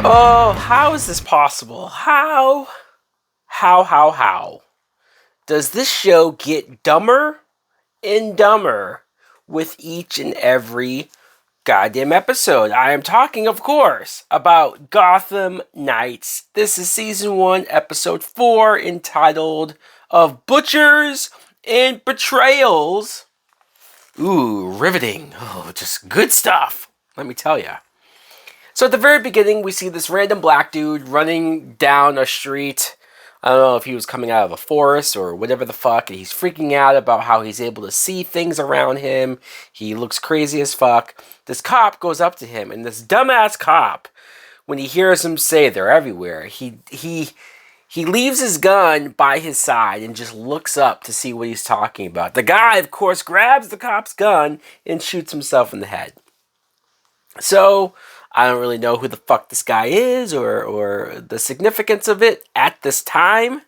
Oh, how is this possible? How does this show get dumber and dumber with each and every goddamn episode? I am talking, of course, about Gotham Knights. This is season 1, episode 4, entitled Of Butchers and Betrayals. Ooh, riveting. Oh, just good stuff, let me tell you. So at the very beginning, we see this random black dude running down a street. I don't know if he was coming out of a forest or whatever the fuck, and he's freaking out about how he's able to see things around him. He looks crazy as fuck. This cop goes up to him, and this dumbass cop, when he hears him say they're everywhere, he leaves his gun by his side and just looks up to see what he's talking about. The guy, of course, grabs the cop's gun and shoots himself in the head. So, I don't really know who the fuck this guy is or the significance of it at this time.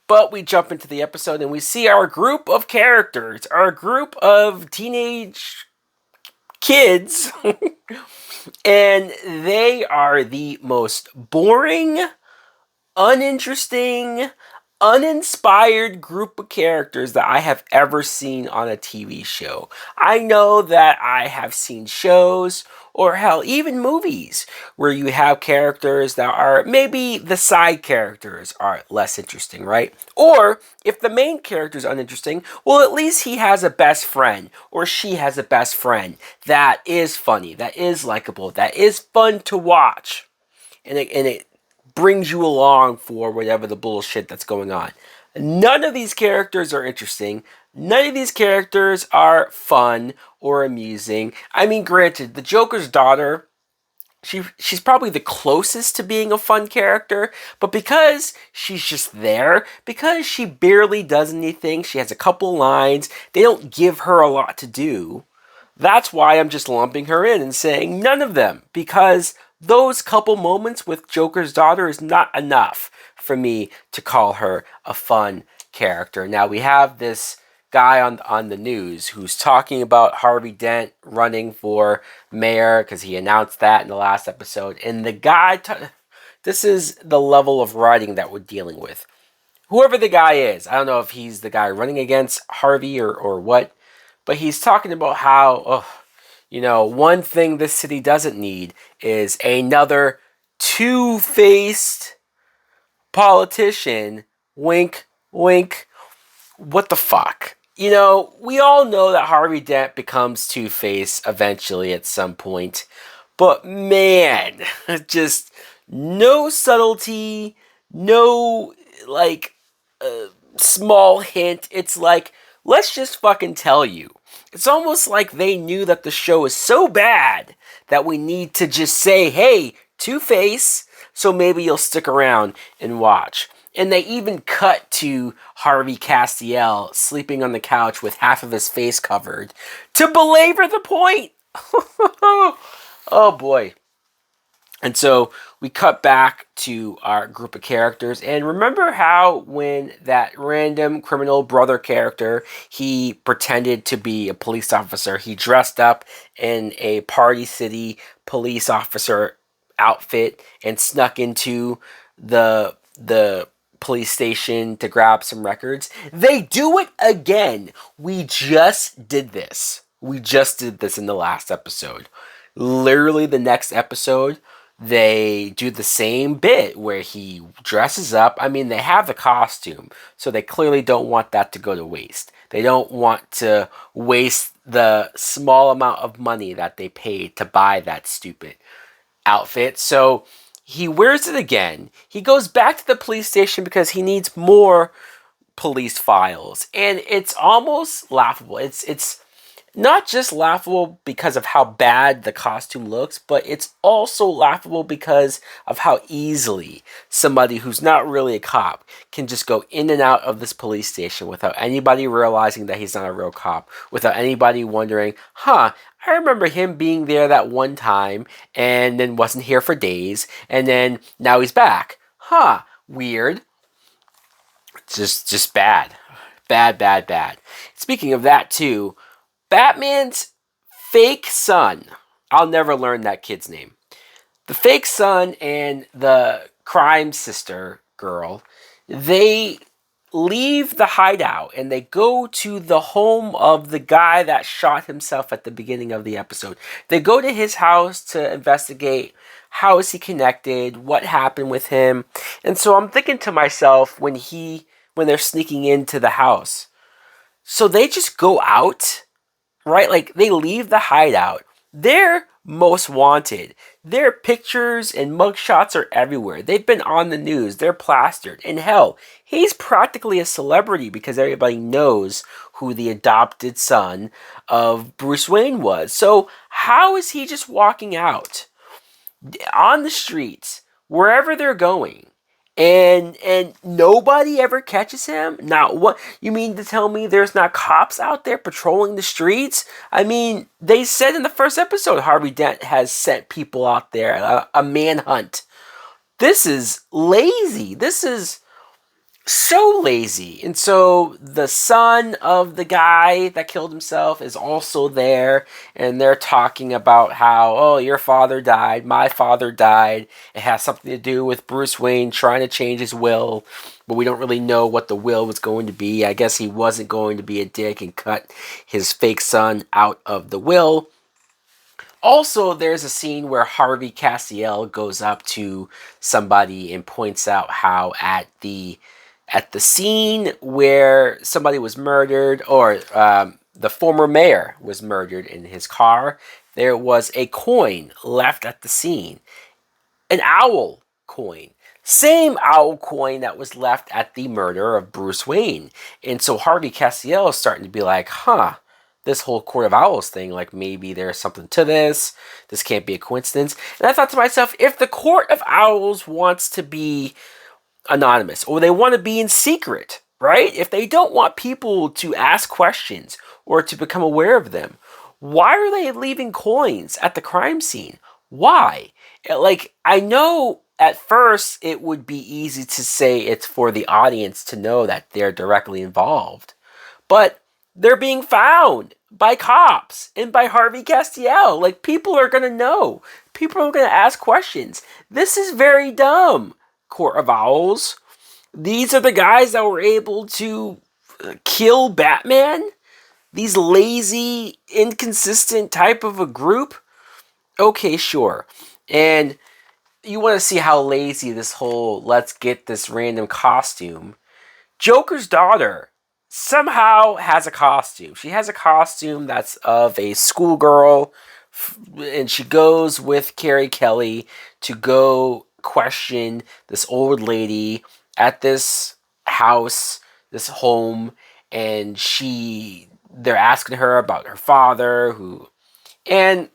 But we jump into the episode and we see our group of characters, our group of teenage kids. And they are the most boring, uninteresting, uninspired group of characters that I have ever seen on a TV show. I know that I have seen shows, or hell, even movies, where you have characters that are maybe the side characters are less interesting, right? Or if the main character is uninteresting, well, at least he has a best friend, or she has a best friend that is funny, that is likable, that is fun to watch. And it brings you along for whatever the bullshit that's going on. None of these characters are interesting. None of these characters are fun or amusing. I mean, granted, the Joker's daughter, she's probably the closest to being a fun character, but because she's just there, because she barely does anything, she has a couple lines, they don't give her a lot to do. That's why I'm just lumping her in and saying none of them, because those couple moments with Joker's daughter is not enough for me to call her a fun character. Now we have this guy on the news who's talking about Harvey Dent running for mayor because he announced that in the last episode. And the guy, this is the level of writing that we're dealing with. Whoever the guy is, I don't know if he's the guy running against Harvey or what, but he's talking about how, one thing this city doesn't need is another two-faced politician. Wink, wink. What the fuck? We all know that Harvey Dent becomes Two-Face eventually at some point. But man, just no subtlety, no, small hint. It's like, let's just fucking tell you. It's almost like they knew that the show is so bad that we need to just say, hey, Two-Face, so maybe you'll stick around and watch. And they even cut to Harvey Castiel sleeping on the couch with half of his face covered to belabor the point. Oh boy. And so we cut back to our group of characters. And remember how when that random criminal brother character, he pretended to be a police officer. He dressed up in a Party City police officer outfit and snuck into the police station to grab some records. They do it again. We just did this. We just did this in the last episode. Literally the next episode, they do the same bit where he dresses up. I mean, they have the costume, so they clearly don't want that to go to waste. They don't want to waste the small amount of money that they paid to buy that stupid outfit. So he wears it again. He goes back to the police station because he needs more police files. And it's almost laughable. It's not just laughable because of how bad the costume looks, but it's also laughable because of how easily somebody who's not really a cop can just go in and out of this police station without anybody realizing that he's not a real cop, without anybody wondering, I remember him being there that one time and then wasn't here for days, and then now he's back. Weird. Just bad. Bad. Speaking of that too, Batman's fake son, I'll never learn that kid's name. the fake son and the crime sister girl, they leave the hideout and they go to the home of the guy that shot himself at the beginning of the episode. They go to his house to investigate how is he connected, what happened with him. And so I'm thinking to myself when they're sneaking into the house. So they just go out, right? Like they leave the hideout. They're most wanted. Their pictures and mugshots are everywhere. They've been on the news. They're plastered. And hell, he's practically a celebrity because everybody knows who the adopted son of Bruce Wayne was. So how is he just walking out on the streets wherever they're going? And nobody ever catches him? Not what? You mean to tell me there's not cops out there patrolling the streets? I mean, they said in the first episode Harvey Dent has sent people out there, a manhunt. This is lazy. This is so lazy. And so the son of the guy that killed himself is also there, and they're talking about how, oh, your father died, my father died. It has something to do with Bruce Wayne trying to change his will, but we don't really know what the will was going to be. I guess he wasn't going to be a dick and cut his fake son out of the will. Also, there's a scene where Harvey Castiel goes up to somebody and points out how at the scene where somebody was murdered, or the former mayor was murdered in his car, there was a coin left at the scene. An owl coin. Same owl coin that was left at the murder of Bruce Wayne. And so Harvey Castiel is starting to be like, this whole Court of Owls thing, like maybe there's something to this. This can't be a coincidence. And I thought to myself, if the Court of Owls wants to be anonymous, or they want to be in secret, right? If they don't want people to ask questions or to become aware of them, why are they leaving coins at the crime scene? Why? Like, I know at first it would be easy to say it's for the audience to know that they're directly involved, but they're being found by cops and by Harvey Castiel. Like, people are going to know. People are going to ask questions. This is very dumb. Court of Owls. These are the guys that were able to kill Batman? These lazy, inconsistent type of a group? Okay, sure. And you want to see how lazy this whole let's get this random costume. Joker's daughter somehow has a costume. She has a costume that's of a schoolgirl, and she goes with Carrie Kelly to go question this old lady at this house, this home, and they're asking her about her father, and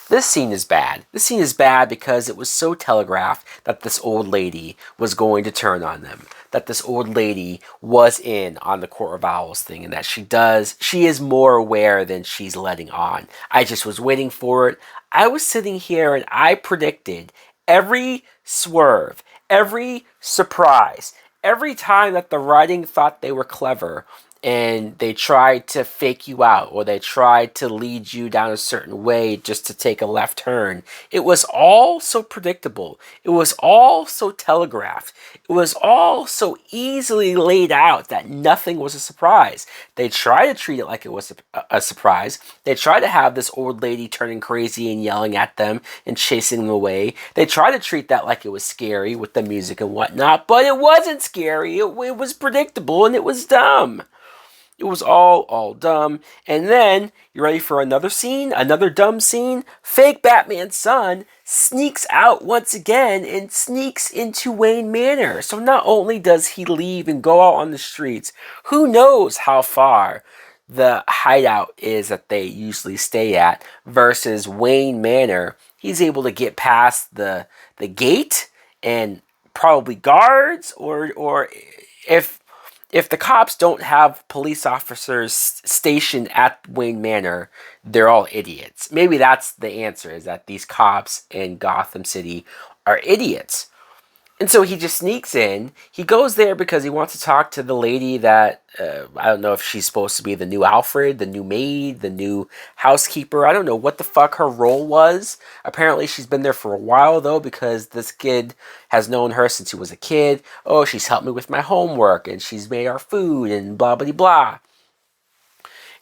this scene is bad. This scene is bad because it was so telegraphed that this old lady was going to turn on them. That this old lady was in on the Court of Owls thing, and that she is more aware than she's letting on. I just was waiting for it. I was sitting here and I predicted every swerve, every surprise, every time that the writing thought they were clever and they tried to fake you out, or they tried to lead you down a certain way just to take a left turn. It was all so predictable. It was all so telegraphed. It was all so easily laid out that nothing was a surprise. They tried to treat it like it was a surprise. They tried to have this old lady turning crazy and yelling at them and chasing them away. They tried to treat that like it was scary with the music and whatnot, but it wasn't scary. It was predictable and it was dumb. It was all dumb. And then, you ready for another scene? Another dumb scene? Fake Batman's son sneaks out once again and sneaks into Wayne Manor. So not only does he leave and go out on the streets, who knows how far the hideout is that they usually stay at versus Wayne Manor. He's able to get past the gate and probably guards, or if the cops don't have police officers stationed at Wayne Manor, they're all idiots. Maybe that's the answer, is that these cops in Gotham City are idiots. And so he just sneaks in. He goes there because he wants to talk to the lady that, I don't know if she's supposed to be the new Alfred, the new maid, the new housekeeper. I don't know what the fuck her role was. Apparently she's been there for a while though, because this kid has known her since he was a kid. Oh, she's helped me with my homework and she's made our food and blah blah blah.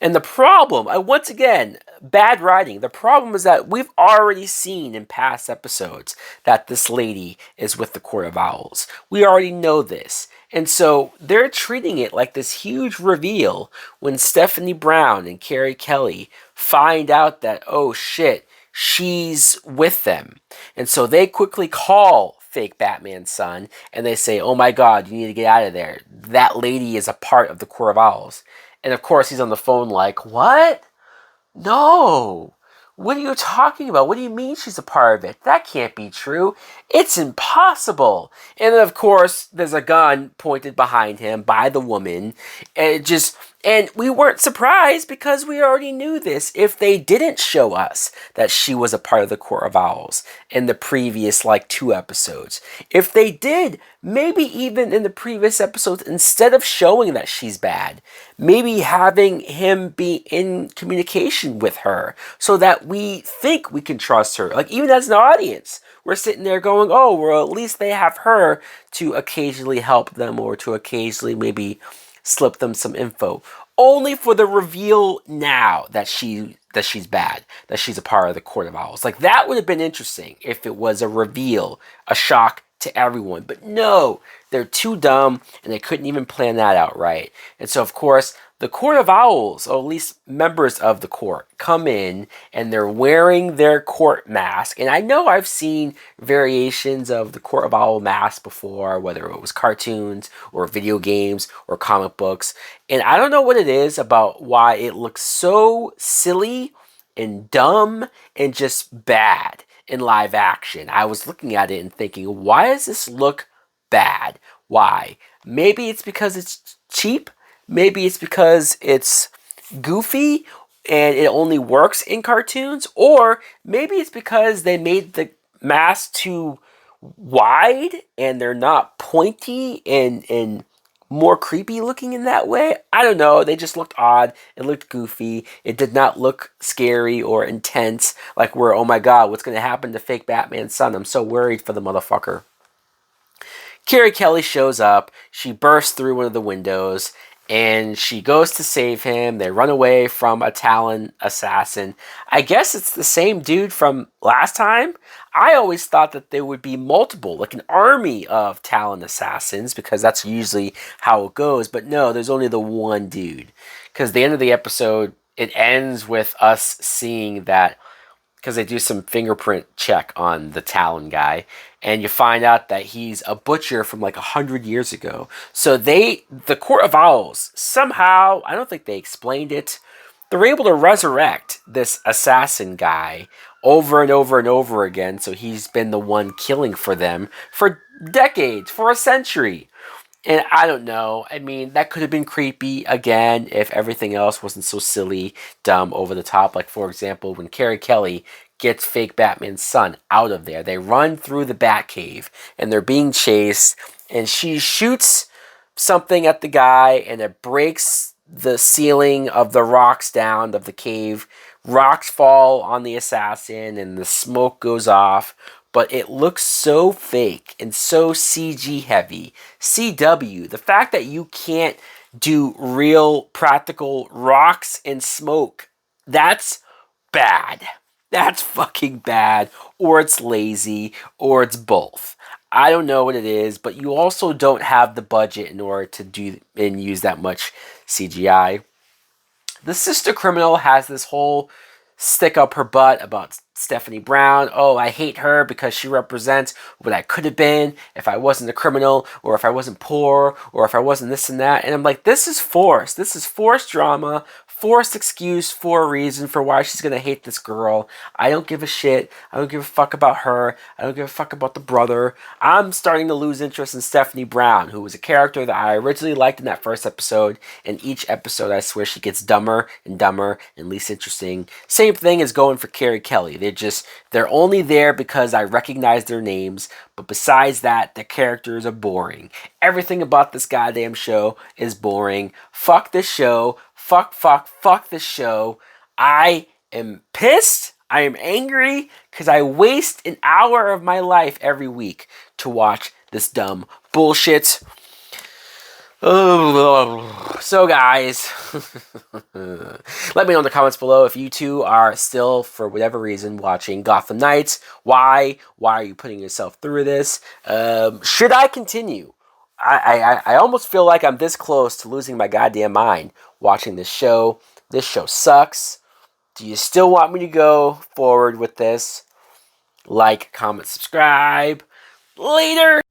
And the problem, once again, bad writing. The problem is that we've already seen in past episodes that this lady is with the Court of Owls. We already know this. And so they're treating it like this huge reveal when Stephanie Brown and Carrie Kelly find out that, oh shit, she's with them. And so they quickly call fake Batman's son and they say, oh my god, you need to get out of there. That lady is a part of the Court of Owls. And of course, he's on the phone like, what? No. What are you talking about? What do you mean she's a part of it? That can't be true. It's impossible. And then, of course, there's a gun pointed behind him by the woman. And we weren't surprised because we already knew this if they didn't show us that she was a part of the Court of Owls in the previous, 2 episodes. If they did, maybe even in the previous episodes, instead of showing that she's bad, maybe having him be in communication with her so that we think we can trust her. Even as an audience, we're sitting there going, oh, well, at least they have her to occasionally help them or to occasionally maybe slip them some info. Only for the reveal now that she's bad, that she's a part of the Court of Owls. That would have been interesting if it was a reveal, a shock to everyone. But no, they're too dumb and they couldn't even plan that out right. And so, of course, the Court of Owls, or at least members of the court, come in and they're wearing their court mask. And I know I've seen variations of the Court of Owl mask before, whether it was cartoons or video games or comic books. And I don't know what it is about why it looks so silly and dumb and just bad in live action. I was looking at it and thinking, why does this look bad? Why? Maybe it's because it's cheap. Maybe it's because it's goofy and it only works in cartoons. Or maybe it's because they made the mask too wide and they're not pointy and more creepy looking in that way. I don't know. They just looked odd. It looked goofy. It did not look scary or intense. Oh my god, what's going to happen to fake Batman's son? I'm so worried for the motherfucker. Carrie Kelly shows up. She bursts through one of the windows and she goes to save him. They run away from a Talon assassin. I guess it's the same dude from last time. I always thought that there would be multiple, an army of Talon assassins, because that's usually how it goes. But no, there's only the one dude. Because the end of the episode, it ends with us seeing that, because they do some fingerprint check on the Talon guy, and you find out that he's a butcher from 100 years ago. So the Court of Owls, somehow, I don't think they explained it, they're able to resurrect this assassin guy over and over and over again. So he's been the one killing for them for decades, for a century. And I don't know. I mean, that could have been creepy, again, if everything else wasn't so silly, dumb, over the top. For example, when Carrie Kelly gets fake Batman's son out of there, they run through the Batcave, and they're being chased, and she shoots something at the guy, and it breaks the ceiling of the rocks down of the cave. Rocks fall on the assassin, and the smoke goes off. But it looks so fake and so CG heavy. CW, the fact that you can't do real practical rocks and smoke, that's bad. That's fucking bad. Or it's lazy, or it's both. I don't know what it is, but you also don't have the budget in order to do and use that much CGI. The sister criminal has this whole stick up her butt about Stephanie Brown. Oh, I hate her because she represents what I could have been if I wasn't a criminal, or if I wasn't poor, or if I wasn't this and that. And I'm like, this is forced. This is forced drama, forced excuse for a reason for why she's gonna hate this girl. I don't give a shit. I don't give a fuck about her. I don't give a fuck about the brother. I'm starting to lose interest in Stephanie Brown, who was a character that I originally liked in that first episode. And each episode, I swear, she gets dumber and dumber and least interesting. Same thing as going for Carrie Kelly. They're only there because I recognize their names. But besides that, the characters are boring. Everything about this goddamn show is boring. Fuck this show. Fuck this show. I am pissed. I am angry because I waste an hour of my life every week to watch this dumb bullshit. So guys, let me know in the comments below if you two are still, for whatever reason, watching Gotham Knights. Why? Why are you putting yourself through this? Should I continue? I almost feel like I'm this close to losing my goddamn mind watching this show. This show sucks. Do you still want me to go forward with this? Like, comment, subscribe. Later!